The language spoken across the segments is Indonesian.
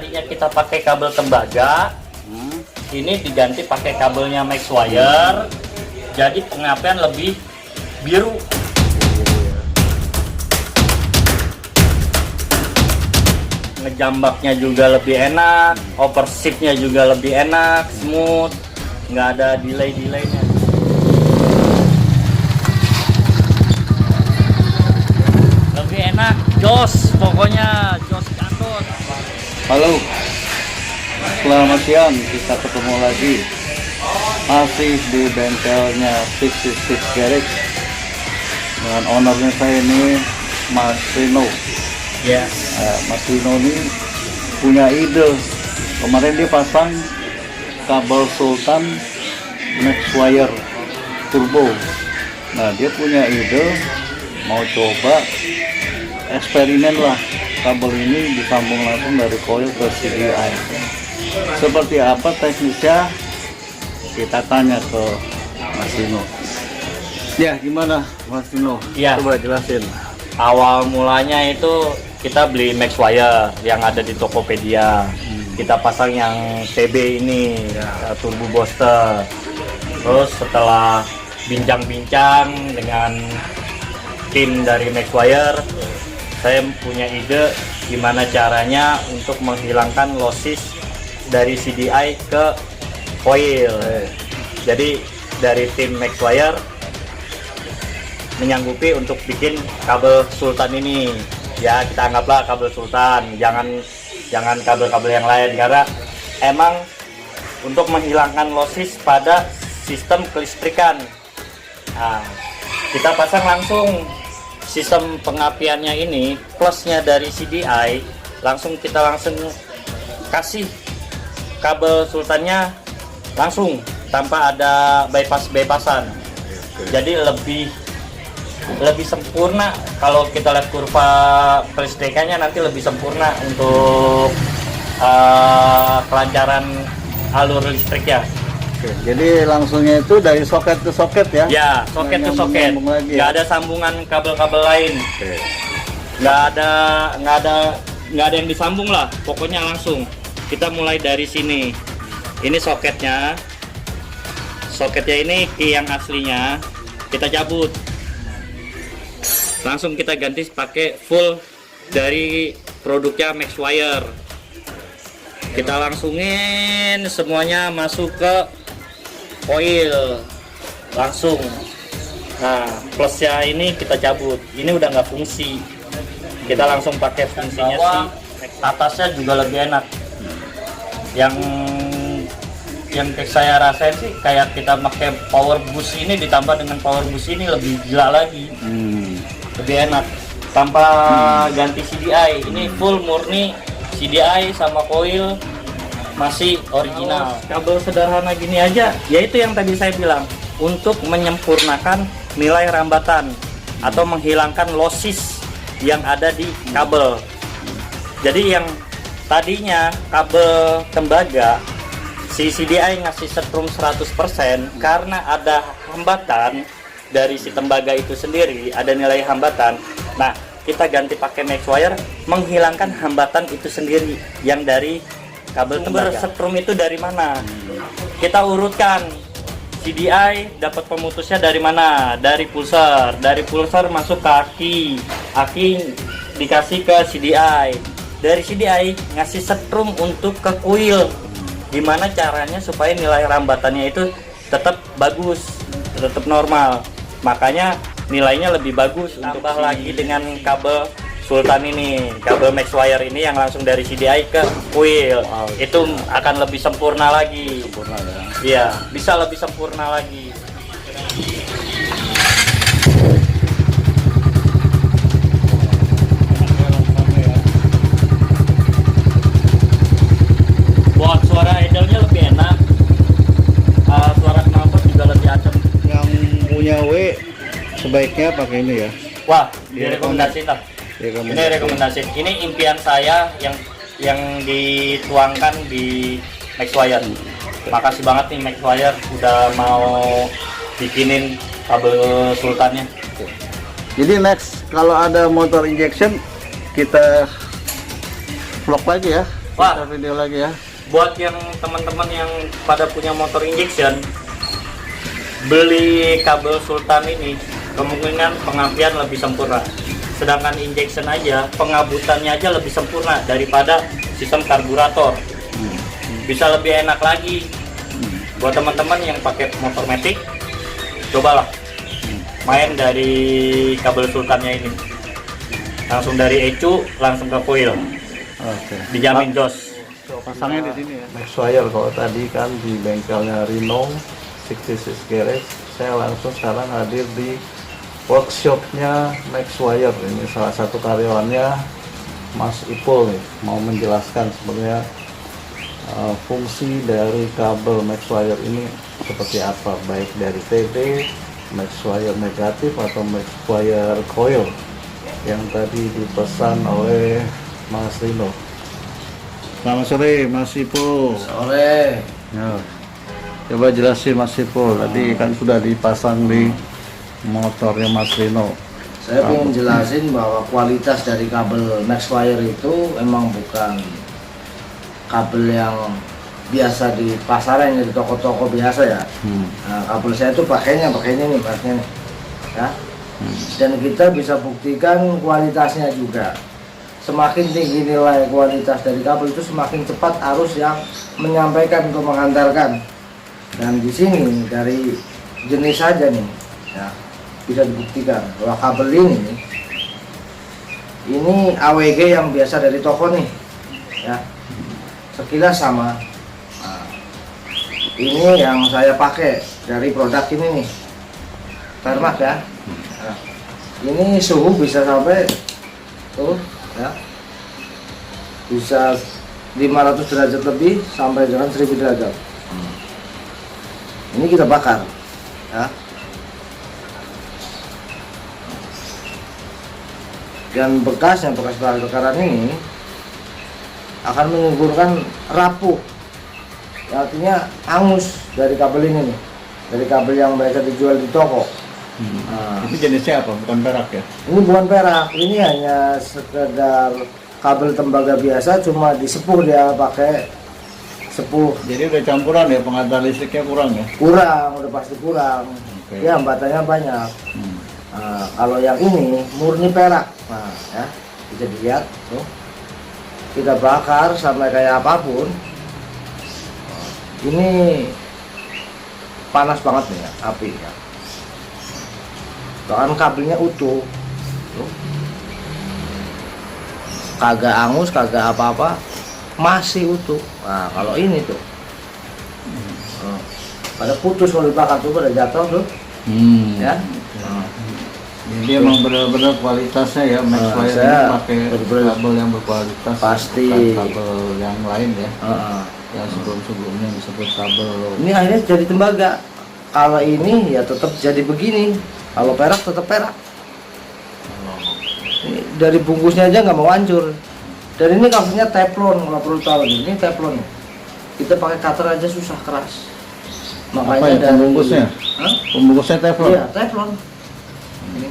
tadinya kita pakai kabel tembaga, ini diganti pakai kabelnya MaxWire, jadi pengapian lebih biru. Ngejambaknya juga lebih enak, opershiftnya juga lebih enak, smooth, nggak ada delay-delaynya. Lebih enak, jos, pokoknya jos cantut. Halo, selamat siang, kita ketemu lagi masih di bengkelnya 66 Garage dengan ownernya saya ini, Mas Rino. Yes. Mas Rino ini punya ide, kemarin dia pasang kabel Sultan MaxWire Turbo. Nah, dia punya ide mau coba eksperimen lah, kabel ini disambung langsung dari coil ke CDI. Seperti apa teknisnya, kita tanya ke Mas Rino. Ya, gimana Mas Rino? Ya. Coba jelasin. Awal mulanya itu kita beli MaxWire yang ada di Tokopedia. Kita pasang yang TB ini, turbo booster. Terus setelah bincang-bincang dengan tim dari MaxWire, saya punya ide gimana caranya untuk menghilangkan losses dari CDI ke coil. Jadi dari tim MaxWire menyanggupi untuk bikin kabel Sultan ini. Ya, kita anggaplah kabel Sultan, jangan kabel-kabel yang lain, karena emang untuk menghilangkan losses pada sistem kelistrikan. Nah, kita pasang langsung sistem pengapiannya ini, plusnya dari CDI, kita langsung kasih kabel Sultannya langsung tanpa ada bypassan. Jadi lebih sempurna. Kalau kita lihat kurva kelistrikannya nanti lebih sempurna untuk kelancaran alur listriknya. Oke, jadi langsungnya itu dari soket ke soket ya? Ya, soket ke soket. Nggak ada sambungan kabel-kabel lain. Oke. Nggak ada yang disambung lah. Pokoknya langsung. Kita mulai dari sini. Ini soketnya. Soketnya ini key yang aslinya kita cabut. Langsung kita ganti pakai full dari produknya MaxWire. Kita langsungin semuanya masuk ke coil langsung. Nah, plusnya ini kita cabut. Ini udah nggak fungsi. Kita langsung pakai fungsinya sih. Atasnya juga lebih enak. Yang saya rasain sih kayak kita pakai power boost ini ditambah dengan power boost ini lebih gila lagi. Lebih enak tanpa ganti CDI. Ini full murni CDI sama coil masih original. Kabel sederhana gini aja, yaitu yang tadi saya bilang, untuk menyempurnakan nilai rambatan atau menghilangkan losses yang ada di kabel. Jadi yang tadinya kabel tembaga si CDI ngasih setrum 100%, karena ada hambatan dari si tembaga itu sendiri, ada nilai hambatan. Nah, kita ganti pakai MaxWire menghilangkan hambatan itu sendiri yang dari kabel tembaga. Setrum itu dari mana? Kita urutkan. CDI dapat pemutusnya dari mana? Dari pulsar. Dari pulsar masuk ke aki. Aki dikasih ke CDI. Dari CDI ngasih setrum untuk ke coil. Gimana caranya supaya nilai rambatannya itu tetap bagus, tetap normal. Makanya nilainya lebih bagus. Tambah lagi dengan kabel Sultan ini, kabel MaxWire ini yang langsung dari CDI ke coil. Itu akan lebih sempurna lagi. Iya, bisa lebih sempurna lagi. Buat suara idle-nya lebih enak. Suara knalpot juga lebih adem. Yang punya W sebaiknya pakai ini ya. Wah, direkomendasi lah. Rekomendasi. Ini rekomendasi. Ini impian saya yang dituangkan di MaxWire. Makasih banget nih MaxWire udah mau bikinin kabel Sultannya. Jadi next kalau ada motor injection kita vlog lagi ya. Wah. kita video lagi ya. Buat yang teman-teman yang pada punya motor injection, beli kabel Sultan ini kemungkinan pengampian lebih sempurna. Sedangkan injection aja pengabutannya aja lebih sempurna daripada sistem karburator. Bisa lebih enak lagi. Buat teman-teman yang pakai motor matic, cobalah main dari kabel Sultannya ini. Langsung dari ECU langsung ke coil. Oke. Dijamin jos. Pasangnya di sini ya. Maxwire kalau tadi kan di bengkelnya Rino 66 Garage, saya langsung sekarang hadir di workshopnya Maxwire. Ini salah satu karyawannya Mas Ipul nih, mau menjelaskan sebenarnya fungsi dari kabel Maxwire ini seperti apa, baik dari TB, Maxwire negatif atau Maxwire coil yang tadi dipesan oleh Mas Rino. Selamat sore Mas Ipul. Sore. Ya. Coba jelasin Mas Ipul. Tadi kan sudah dipasang di motornya Mas Rino. Saya ingin jelasin bahwa kualitas dari kabel Maxwire itu emang bukan kabel yang biasa di pasaran, di toko-toko biasa ya. Nah, kabel saya itu pakainya nih, ya. Dan kita bisa buktikan kualitasnya juga. Semakin tinggi nilai kualitas dari kabel itu semakin cepat arus yang menyampaikan atau mengantarkan. Dan di sini dari jenis saja nih, ya, bisa dibuktikan bahwa kabel ini AWG yang biasa dari toko nih, ya, sekilas sama. Nah, ini yang saya pakai dari produk ini nih, Thermax ya. Nah, ini suhu bisa sampai tuh, ya, bisa 500 derajat lebih sampai dengan 1000 derajat. Ini kita bakar, ya. Dan bekas bakaran ini akan menimbulkan rapuh, ya, artinya angus dari kabel ini nih, dari kabel yang mereka dijual di toko. Nah, Itu jenisnya apa? Bukan perak ya? ini bukan perak, ini hanya sekedar kabel tembaga biasa, cuma disepuh, dia pakai sepuh. Jadi udah campuran ya, pengantar listriknya kurang ya? Kurang, udah pasti kurang. Oke. Ya, hambatannya banyak. Nah, kalau yang ini murni perak, nah, ya, bisa dilihat tuh. Kita bakar sampai kayak apapun. Ini panas banget nih ya, api ya. Soalnya kabelnya utuh, tuh. Kagak angus, kagak apa-apa, masih utuh. Nah, kalau ini tuh, pada putus kalau dibakar tuh, pada jatuh tuh, ya. Nah, Jadi emang benar-benar kualitasnya ya, Maxwire saya ini pakai bener-bener kabel yang berkualitas. pasti. Bukan kabel yang lain ya, Heeh. yang sebelum-sebelumnya disebut kabel. Ini akhirnya jadi tembaga. Kalau ini ya tetap jadi begini. Kalau perak tetap perak. Ini dari bungkusnya aja nggak mau hancur. Dan ini kasusnya teflon, kalau perlu tahu ini teflon. Kita pakai cutter aja susah, keras. Apa ya, pembungkusnya? Hah? Pembungkusnya teflon? Iya, teflon. Ini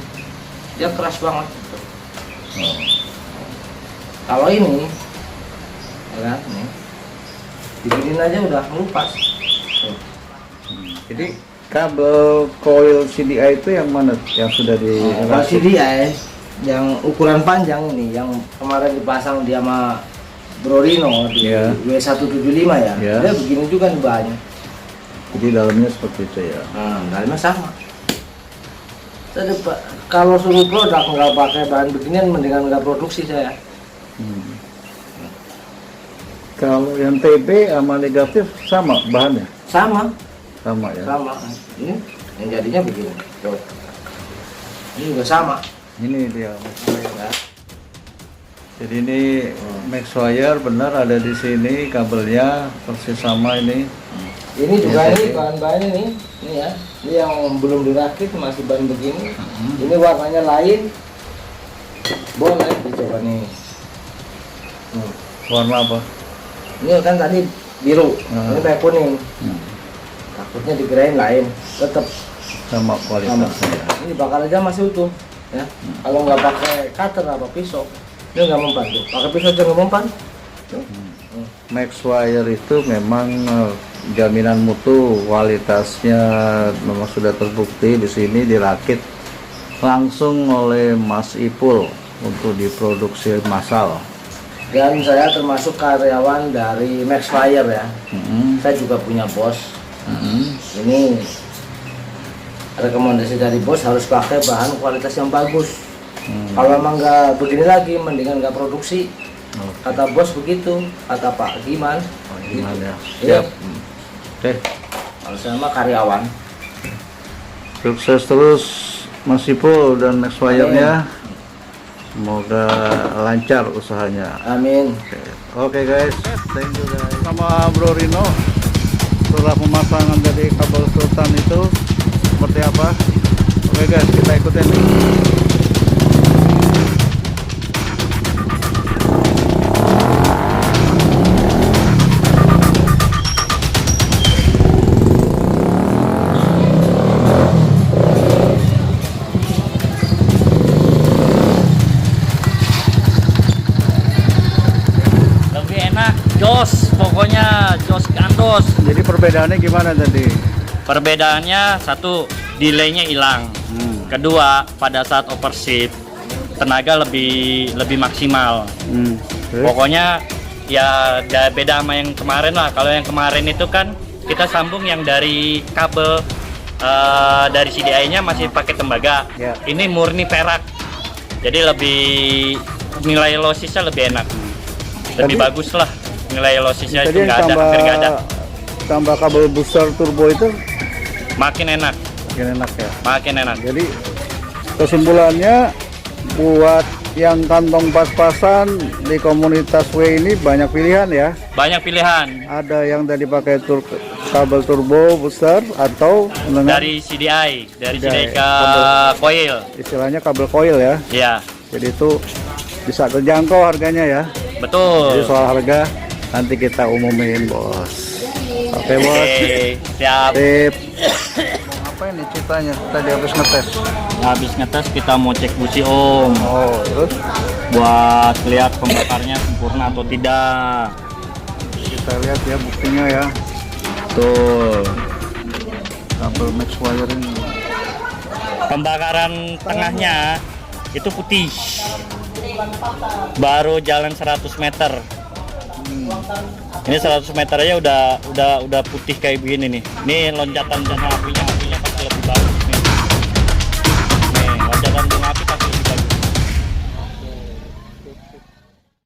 dia keras banget. Kalau ini, ya kan, nih, diginin aja udah ngelupas. Tuh. Jadi kabel coil CDI itu yang mana? Yang sudah di Kalau CDI yang ukuran panjang ini, yang kemarin dipasang dia sama Bro Rino di Iya. W175 ya, Iya. dia begini juga nih bahannya. Jadi dalamnya seperti itu ya. Dalamnya sama. Tadi kalau suruh produk nggak pakai bahan beginian, mendingan nggak produksi saya. Kalau yang TB sama negatif sama bahannya? Sama, Sama ya. sama. Ini yang jadinya begini. Tuh. Ini juga sama. Ini dia. Ya. Jadi ini Maxwire benar ada di sini, kabelnya persis sama ini. Ini juga Ya, ini jadi- bahan-bahannya nih, ini ya. Ini yang belum dirakit masih bahan begini. Ini warnanya lain. Boleh dicoba nih. Warna apa? Ini kan tadi biru, ini kayak kuning. Hmm. Takutnya dikirain lain, tetap Sama sama. kualitasnya ya. Ini bakar aja masih utuh, ya. Kalau nggak pakai cutter apa pisau, dia nggak mempan tuh. Pakai pisau aja nggak mempan. Tuh. Maxwire itu memang jaminan mutu, kualitasnya memang sudah terbukti. Di sini dirakit langsung oleh Mas Ipul untuk diproduksi massal. Dan saya termasuk karyawan dari Maxwire ya. Saya juga punya bos. Ini rekomendasi dari bos harus pakai bahan kualitas yang bagus. Kalau emang nggak begini lagi, mendingan nggak produksi. Kata bos begitu, kata Pak Giman. Gimana ya? Iya. Siap. Oke. Kalau saya mah karyawan. Sukses terus Mas Ipul dan Maxwire-nya. Semoga lancar usahanya. Amin. Oke guys, thank you guys. Sama Bro Rino, setelah pemasangan dari kabel sultan itu seperti apa? Oke guys, kita ikutin. Jos, pokoknya jos gandos. Jadi perbedaannya gimana tadi? Perbedaannya satu, delaynya hilang. Kedua, pada saat overshift tenaga lebih maksimal. Pokoknya ya beda sama yang kemarin lah. Kalau yang kemarin itu kan kita sambung yang dari kabel dari CDI-nya masih pakai tembaga. Ya. Ini murni perak. Jadi lebih nilai lossisnya lebih enak. Lebih Tadi- bagus lah. Nilai lossisnya Tadi itu yang nggak ada, hampir nggak ada. tambah kabel booster turbo itu Makin enak, makin enak ya. makin enak. Jadi kesimpulannya buat yang kantong pas-pasan di komunitas W ini banyak pilihan ya. Banyak pilihan Ada yang tadi pakai kabel turbo booster atau dengan dari CDI ke Kabel. coil. istilahnya kabel coil ya. Ya, Jadi itu bisa terjangkau harganya ya. betul. Jadi soal harga nanti kita umumin bos. Oke bos. Oke, siap. Sip. Apa ini ceritanya? Tadi habis ngetes. Habis ngetes kita mau cek busi om, Oh terus buat lihat pembakarnya sempurna atau tidak. kita lihat ya buktinya ya. Tuh, Kabel Maxwire ini. pembakaran tengahnya itu putih. Baru jalan 100 meter. Ini 100 meter aja udah putih kayak begini nih. Nih loncatan bunga apinya pasti lebih bagus nih. Nih loncatan bunga api